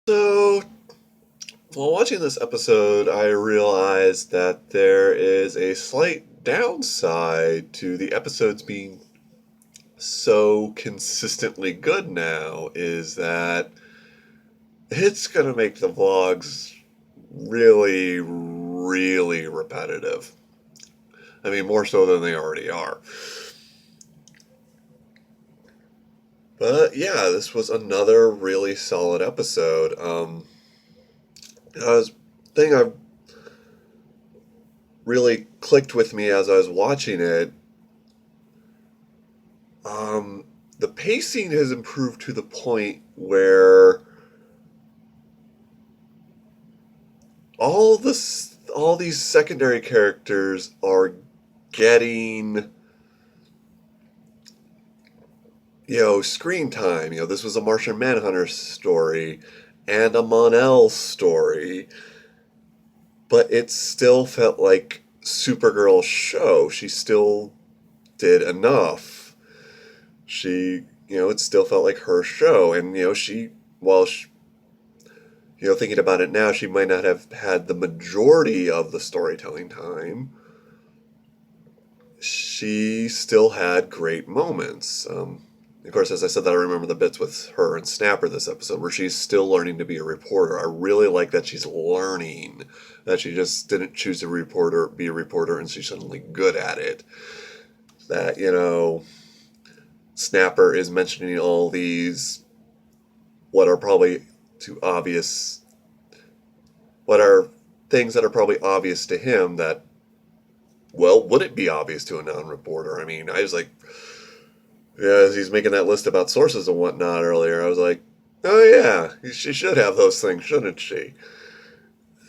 So, while watching this episode, I realized that there is a slight downside to the episodes being so consistently good now, is that it's going to make the vlogs really, really repetitive. I mean, more so than they already are. But yeah, this was another really solid episode. The thing I really clicked with me as I was watching it. The pacing has improved to the point where all these secondary characters are getting screen time. This was a Martian Manhunter story and a Mon-El story, but it still felt like Supergirl's show. She still did enough. It still felt like her show. And, while she, thinking about it now, she might not have had the majority of the storytelling time. She still had great moments. Of course, as I said that, I remember the bits with her and Snapper this episode where she's still learning to be a reporter. I really like that she's learning, that she just didn't choose to be a reporter, and she's suddenly good at it. That, Snapper is mentioning all these, what are probably too obvious, what are things that are probably obvious to him that, well, would it be obvious to a non-reporter? I mean, I was like, yeah, as he's making that list about sources and whatnot earlier, I was like, oh yeah, she should have those things, shouldn't she?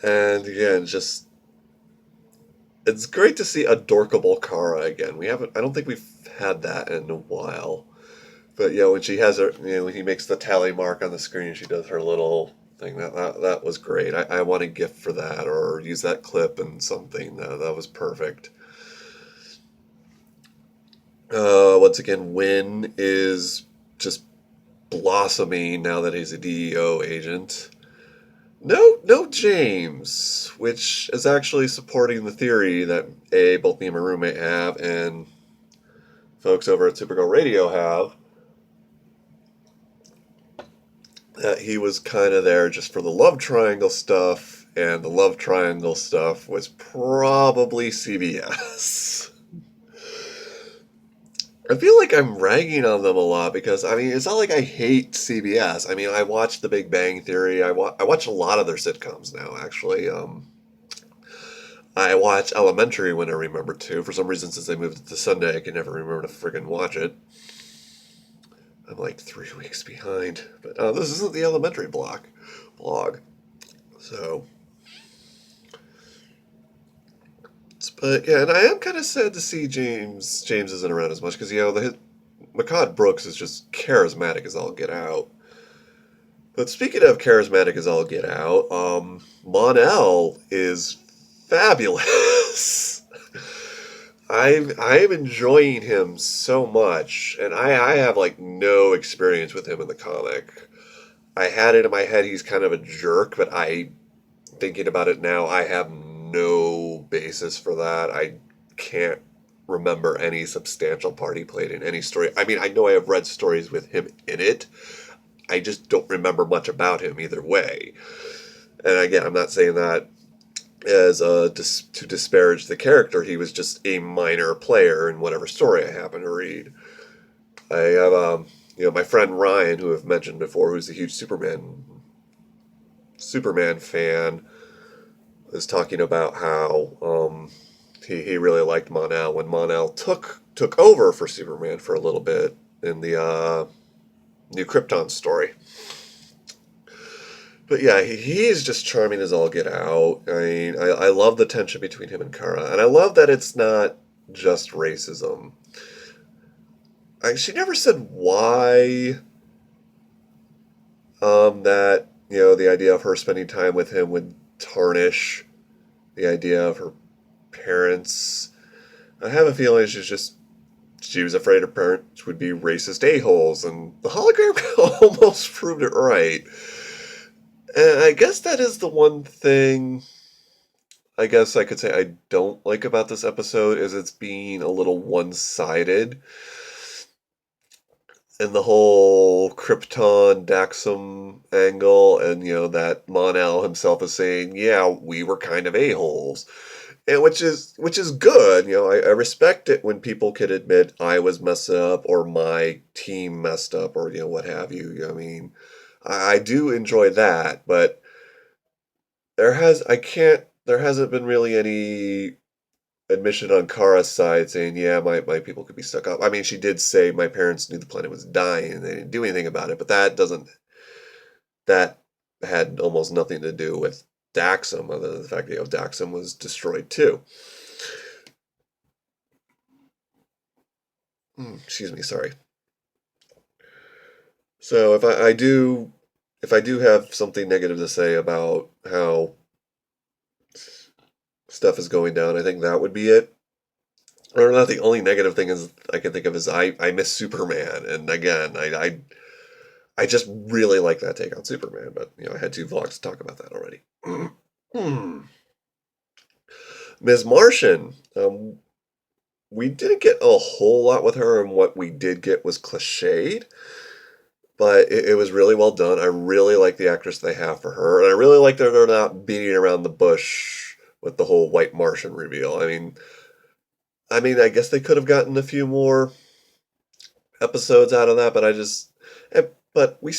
And again, just it's great to see a dorkable Kara again. I don't think we've had that in a while. But when she has her, when he makes the tally mark on the screen, she does her little thing. That was great. I want a gift for that, or use that clip in something. That was perfect. Once again, Wynn is just blossoming now that he's a DEO agent. No James, which is actually supporting the theory that both me and my roommate have, and folks over at Supergirl Radio have, that he was kind of there just for the love triangle stuff, and the love triangle stuff was probably CBS. I feel like I'm ragging on them a lot because, I mean, it's not like I hate CBS. I mean, I watch The Big Bang Theory. I watch a lot of their sitcoms now, actually. I watch Elementary when I remember to. For some reason, since they moved it to Sunday, I can never remember to friggin' watch it. I'm like 3 weeks behind. But this isn't the Elementary blog. So, but yeah, and I am kind of sad to see James isn't around as much because Makad Brooks is just charismatic as all get out. But speaking of charismatic as all get out, Mon-El is fabulous. I'm enjoying him so much, and I have like no experience with him in the comic. I had it in my head he's kind of a jerk, but thinking about it now, I have no basis for that. I can't remember any substantial part he played in any story. I mean, I know I have read stories with him in it. I just don't remember much about him either way. And again, I'm not saying that as to disparage the character. He was just a minor player in whatever story I happen to read. I have my friend Ryan, who I've mentioned before, who's a huge Superman fan, was talking about how he really liked Mon-El when Mon-El took over for Superman for a little bit in the New Krypton story. But yeah, he's just charming as all get out. I mean, I love the tension between him and Kara, and I love that it's not just racism. She never said why that the idea of her spending time with him would tarnish the idea of her parents. I have a feeling she was afraid her parents would be racist a-holes, and the hologram almost proved it right. And I guess that is the one thing I guess I could say I don't like about this episode is it's being a little one-sided. And the whole Krypton Daxam angle, and that Mon-El himself is saying, "Yeah, we were kind of a-holes," and which is good. I respect it when people can admit I was messed up or my team messed up or what have you. I mean, I do enjoy that, but there hasn't been really any admission on Kara's side saying, yeah, my people could be stuck up. I mean, she did say my parents knew the planet was dying and they didn't do anything about it, but that had almost nothing to do with Daxam, other than the fact that Daxam was destroyed too. Excuse me, sorry. So if I do have something negative to say about how stuff is going down, I think that would be it. Or not the only negative thing is I can think of is I miss Superman, and again I just really like that take on Superman, but I had two vlogs to talk about that already. Ms. Martian, we didn't get a whole lot with her, and what we did get was cliched, but it was really well done. I really like the actress they have for her, and I really like that they're not beating around the bush with the whole white Martian reveal. I mean, I guess they could have gotten a few more episodes out of that, but but we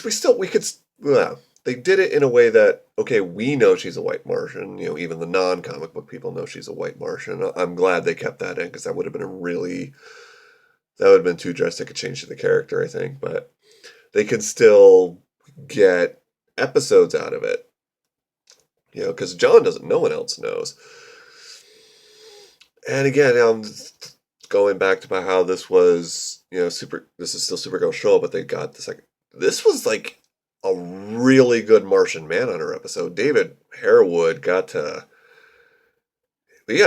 could, well, they did it in a way that, okay, we know she's a white Martian, even the non-comic book people know she's a white Martian. I'm glad they kept that in, because that would have been too drastic a change to the character, I think, but they could still get episodes out of it, because John doesn't, no one else knows. And again, going back to how this was, this is still Supergirl show, but they got the second. This was like a really good Martian Manhunter episode. David Harewood got to. He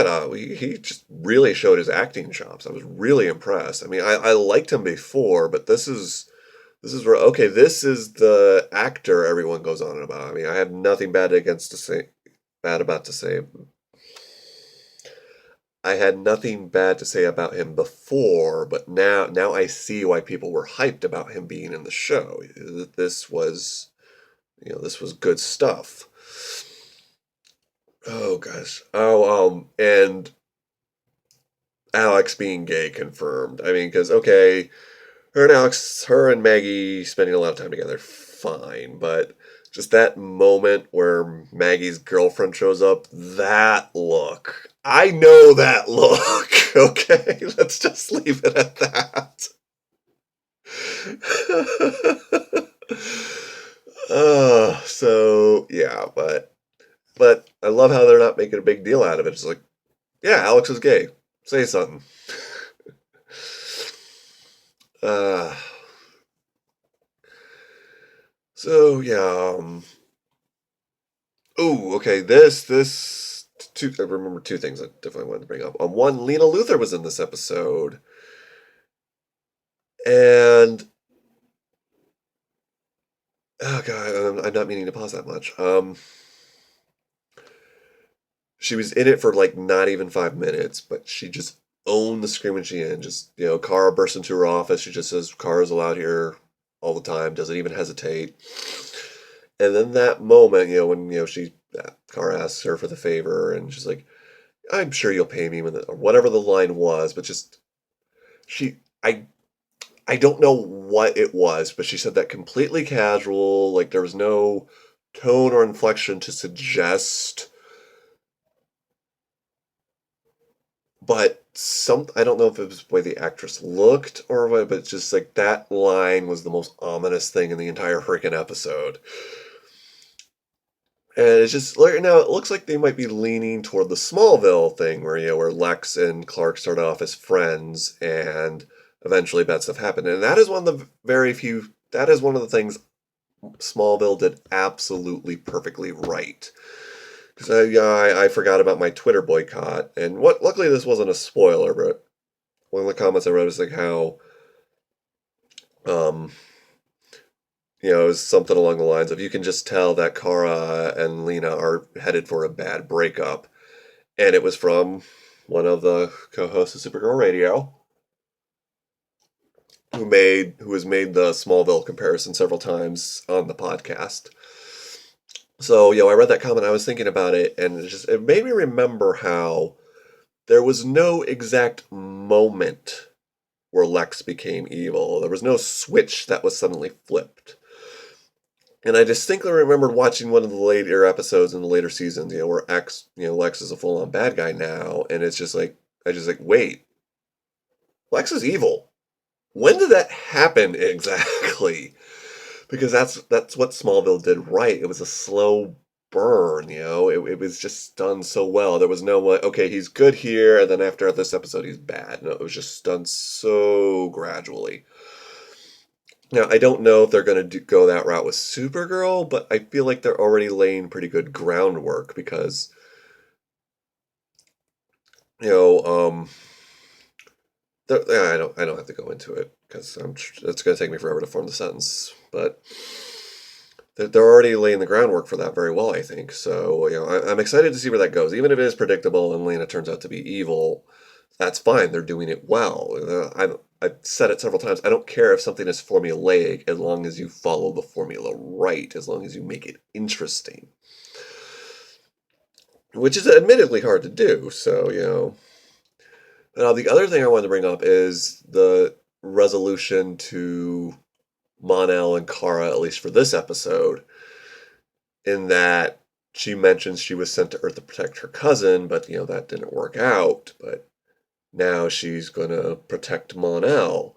just really showed his acting chops. I was really impressed. I mean, I liked him before, but this is where, okay, this is the actor everyone goes on about. I mean, I have nothing bad about to say. I had nothing bad to say about him before, but now I see why people were hyped about him being in the show. This was good stuff. Oh gosh. And Alex being gay confirmed. I mean, because okay, her and Maggie spending a lot of time together, fine, but just that moment where Maggie's girlfriend shows up, that look. I know that look, okay? Let's just leave it at that. So yeah, but I love how they're not making a big deal out of it. It's like, yeah, Alex is gay. Say something. Uh, so yeah. Oh, okay. Two. I remember two things I definitely wanted to bring up. One, Lena Luthor was in this episode, and oh god, I'm not meaning to pause that much. She was in it for like not even 5 minutes, but she just owned the screen when she in. Just Kara bursts into her office. She just says, "Kara's allowed here all the time." Doesn't even hesitate. And then that moment, when Kara asks her for the favor, and she's like, "I'm sure you'll pay me," or whatever the line was, but just she, I don't know what it was, but she said that completely casual, like there was no tone or inflection to suggest. But I don't know if it was the way the actress looked or what, but it's just like that line was the most ominous thing in the entire freaking episode. And it's just like now it looks like they might be leaning toward the Smallville thing where Lex and Clark started off as friends and eventually bad stuff happened. And that is one of the very few that is one of the things Smallville did absolutely perfectly right. Because I forgot about my Twitter boycott, and luckily this wasn't a spoiler, but one of the comments I wrote is like how um, it was something along the lines of, you can just tell that Kara and Lena are headed for a bad breakup. And it was from one of the co-hosts of Supergirl Radio, who has made the Smallville comparison several times on the podcast. So, I read that comment, I was thinking about it, and it made me remember how there was no exact moment where Lex became evil. There was no switch that was suddenly flipped. And I distinctly remembered watching one of the later episodes in the later seasons, where Lex is a full-on bad guy now, and it's just like, wait, Lex is evil. When did that happen exactly? Because that's what Smallville did right. It was a slow burn, it was just done so well. There was no, okay, he's good here, and then after this episode, he's bad. No, it was just done so gradually. Now, I don't know if they're going to go that route with Supergirl, but I feel like they're already laying pretty good groundwork because, you know, um, I don't have to go into it because it's going to take me forever to form the sentence. But they're already laying the groundwork for that very well, I think. So, I'm excited to see where that goes. Even if it is predictable and Lena turns out to be evil, that's fine. They're doing it well. I've said it several times. I don't care if something is formulaic as long as you follow the formula right, as long as you make it interesting. Which is admittedly hard to do. So, Now, the other thing I wanted to bring up is the resolution to Mon-El and Kara, at least for this episode, in that she mentions she was sent to Earth to protect her cousin, but, that didn't work out. But now she's going to protect Mon-El.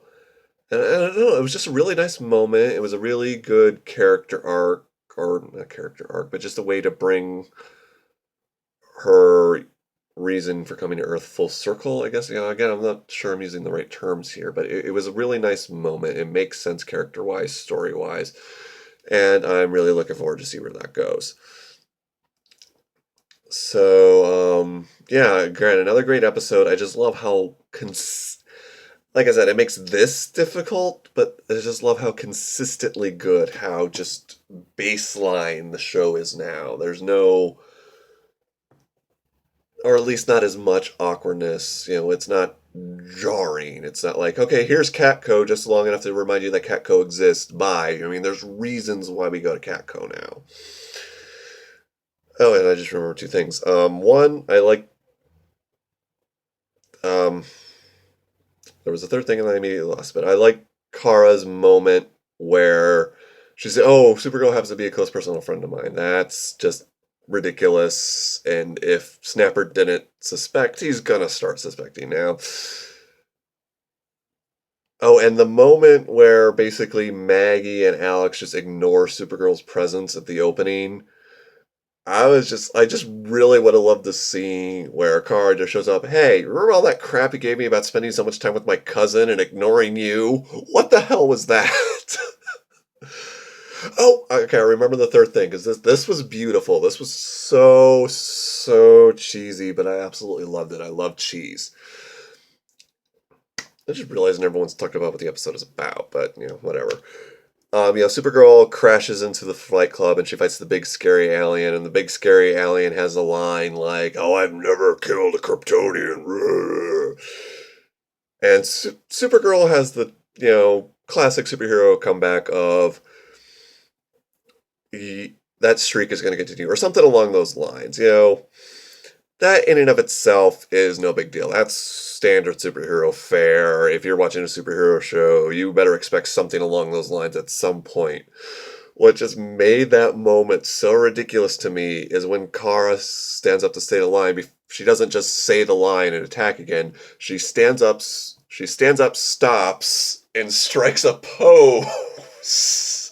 And I don't know, it was just a really nice moment. It was a really good character arc, or not character arc, but just a way to bring her reason for coming to Earth full circle, I guess. Again, I'm not sure I'm using the right terms here, but it was a really nice moment. It makes sense character-wise, story-wise, and I'm really looking forward to see where that goes. So, granted, another great episode. I just love how, like I said, it makes this difficult, but I just love how consistently good, how just baseline the show is now. There's no, or at least not as much awkwardness. It's not jarring. It's not like, okay, here's Catco just long enough to remind you that Catco exists. Bye. There's reasons why we go to Catco now. Oh, and I just remember two things. One, I like, there was a third thing and I immediately lost, but I like Kara's moment where she said, "Oh, Supergirl happens to be a close personal friend of mine." That's just ridiculous. And if Snapper didn't suspect, he's gonna start suspecting now. Oh, and the moment where basically Maggie and Alex just ignore Supergirl's presence at the opening, I just really would have loved to see where Kara just shows up. Hey, remember all that crap you gave me about spending so much time with my cousin and ignoring you? What the hell was that? Oh, okay, I remember the third thing, because this was beautiful. This was so cheesy, but I absolutely loved it. I love cheese. I just realized everyone's talked about what the episode is about, but, whatever. Supergirl crashes into the Flight Club and she fights the big scary alien, and the big scary alien has a line like, "Oh, I've never killed a Kryptonian." And Supergirl has the, classic superhero comeback of, that streak is going to continue, or something along those lines. That in and of itself is no big deal. That's standard superhero fare. If you're watching a superhero show, you better expect something along those lines at some point. What just made that moment so ridiculous to me is when Kara stands up to say the line. She doesn't just say the line and attack again. She stands up, stops, and strikes a pose.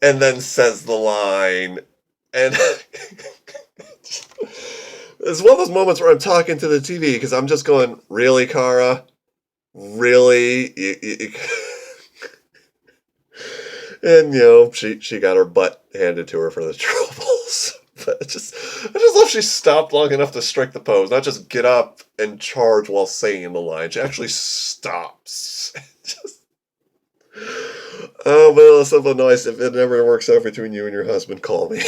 And then says the line. And it's one of those moments where I'm talking to the TV because I'm just going, "Really, Kara? Really?" And she got her butt handed to her for the troubles. But I just love she stopped long enough to strike the pose, not just get up and charge while saying the line. She actually stops. Oh, well, something nice. If it never works out between you and your husband, call me.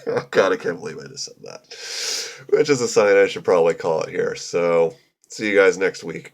Oh, God, I can't believe I just said that. Which is a sign I should probably call it here. So, see you guys next week.